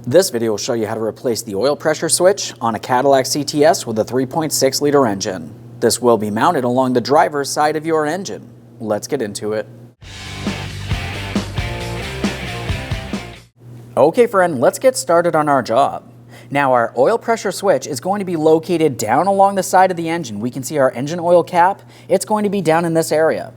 This video will show you how to replace the oil pressure switch on a Cadillac CTS with a 3.6 liter engine. This will be mounted along the driver's side of your engine. Let's get into it. Okay friend, let's get started on our job. Now our oil pressure switch is going to be located down along the side of the engine. We can see our engine oil cap. It's going to be down in this area.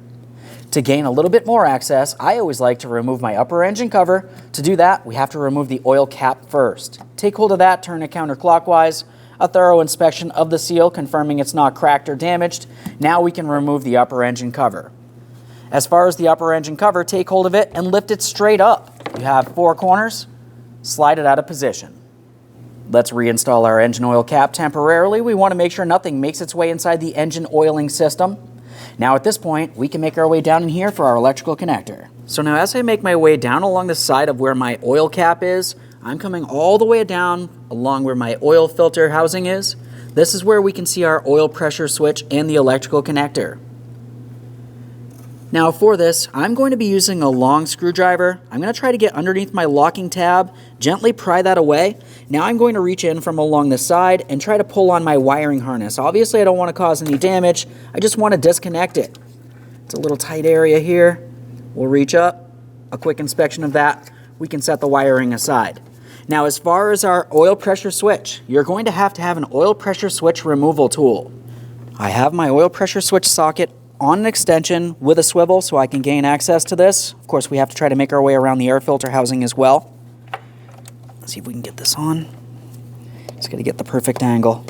To gain a little bit more access, I always like to remove my upper engine cover. To do that, we have to remove the oil cap first. Take hold of that, turn it counterclockwise. A thorough inspection of the seal, confirming it's not cracked or damaged. Now we can remove the upper engine cover. As far as the upper engine cover, take hold of it and lift it straight up. You have 4 corners, slide it out of position. Let's reinstall our engine oil cap temporarily. We want to make sure nothing makes its way inside the engine oiling system. Now at this point, we can make our way down in here for our electrical connector. So now as I make my way down along the side of where my oil cap is, I'm coming all the way down along where my oil filter housing is. This is where we can see our oil pressure switch and the electrical connector. Now for this, I'm going to be using a long screwdriver. I'm going to try to get underneath my locking tab, gently pry that away. Now I'm going to reach in from along the side and try to pull on my wiring harness. Obviously I don't want to cause any damage, I just want to disconnect it. It's a little tight area here. We'll reach up, a quick inspection of that. We can set the wiring aside. Now as far as our oil pressure switch, you're going to have an oil pressure switch removal tool. I have my oil pressure switch socket on an extension with a swivel so I can gain access to this. Of course, we have to try to make our way around the air filter housing as well. Let's see if we can get this on. Just got to get the perfect angle.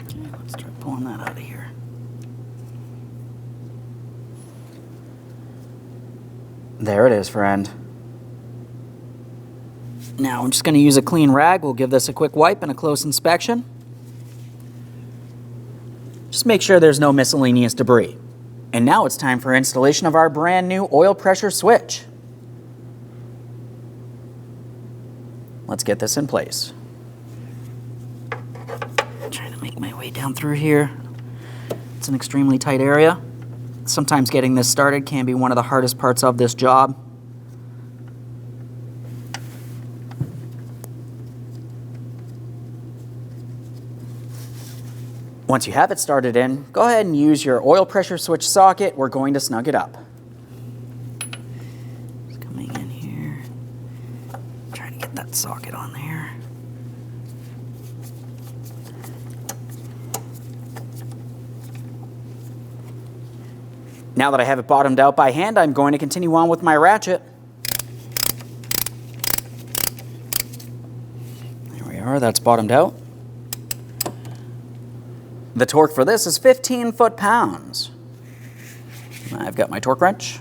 Okay, let's try pulling that out of here. There it is, friend. Now I'm just going to use a clean rag. We'll give this a quick wipe and a close inspection. Just make sure there's no miscellaneous debris. And now it's time for installation of our brand new oil pressure switch. Let's get this in place. Trying to make my way down through here. It's an extremely tight area. Sometimes getting this started can be one of the hardest parts of this job. Once you have it started in, go ahead and use your oil pressure switch socket. We're going to snug it up. Just coming in here, trying to get that socket on there. Now that I have it bottomed out by hand, I'm going to continue on with my ratchet. There we are, that's bottomed out. The torque for this is 15 foot-pounds. I've got my torque wrench.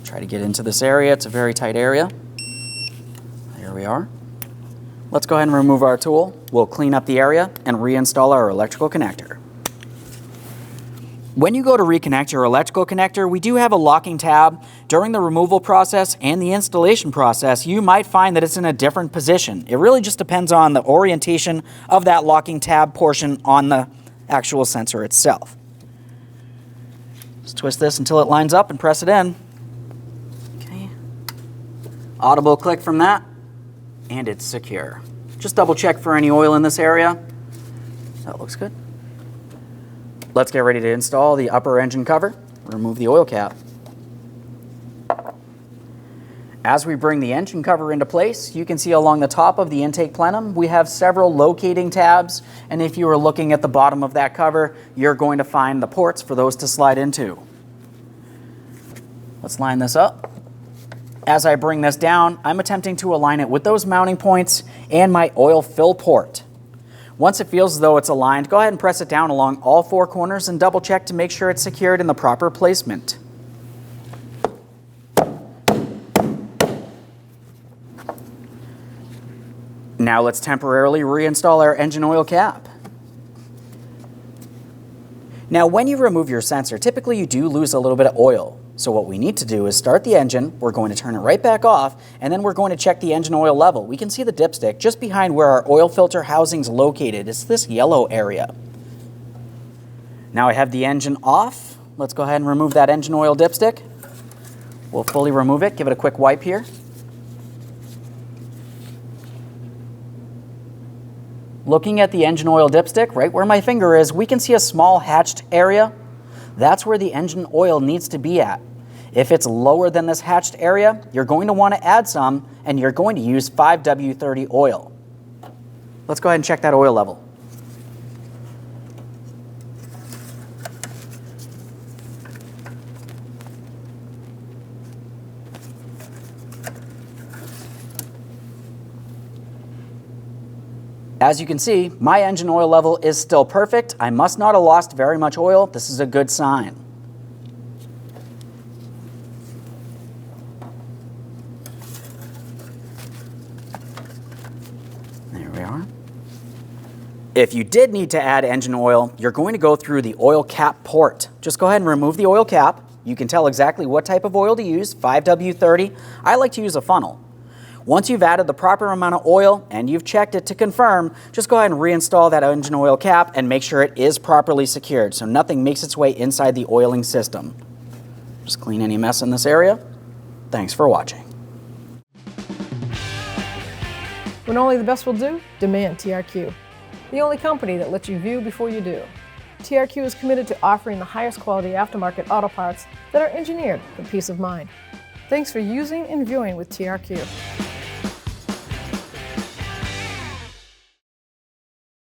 Try to get into this area. It's a very tight area. There we are. Let's go ahead and remove our tool. We'll clean up the area and reinstall our electrical connector. When you go to reconnect your electrical connector, we do have a locking tab. During the removal process and the installation process, you might find that it's in a different position. It really just depends on the orientation of that locking tab portion on the actual sensor itself. Just twist this until it lines up and press it in. Okay. Audible click from that, and it's secure. Just double check for any oil in this area. That looks good. Let's get ready to install the upper engine cover. Remove the oil cap. As we bring the engine cover into place, you can see along the top of the intake plenum, we have several locating tabs, and if you are looking at the bottom of that cover, you're going to find the ports for those to slide into. Let's line this up. As I bring this down, I'm attempting to align it with those mounting points and my oil fill port. Once it feels as though it's aligned, go ahead and press it down along all 4 corners and double check to make sure it's secured in the proper placement. Now let's temporarily reinstall our engine oil cap. Now when you remove your sensor, typically you do lose a little bit of oil. So what we need to do is start the engine, we're going to turn it right back off, and then we're going to check the engine oil level. We can see the dipstick just behind where our oil filter housing is located. It's this yellow area. Now I have the engine off. Let's go ahead and remove that engine oil dipstick. We'll fully remove it, give it a quick wipe here. Looking at the engine oil dipstick, right where my finger is, we can see a small hatched area. That's where the engine oil needs to be at. If it's lower than this hatched area, you're going to want to add some, and you're going to use 5W30 oil. Let's go ahead and check that oil level. As you can see, my engine oil level is still perfect. I must not have lost very much oil. This is a good sign. There we are. If you did need to add engine oil, you're going to go through the oil cap port. Just go ahead and remove the oil cap. You can tell exactly what type of oil to use, 5W30. I like to use a funnel. Once you've added the proper amount of oil and you've checked it to confirm, just go ahead and reinstall that engine oil cap and make sure it is properly secured so nothing makes its way inside the oiling system. Just clean any mess in this area. Thanks for watching. When only the best will do, demand TRQ. The only company that lets you view before you do. TRQ is committed to offering the highest quality aftermarket auto parts that are engineered for peace of mind. Thanks for using and viewing with TRQ.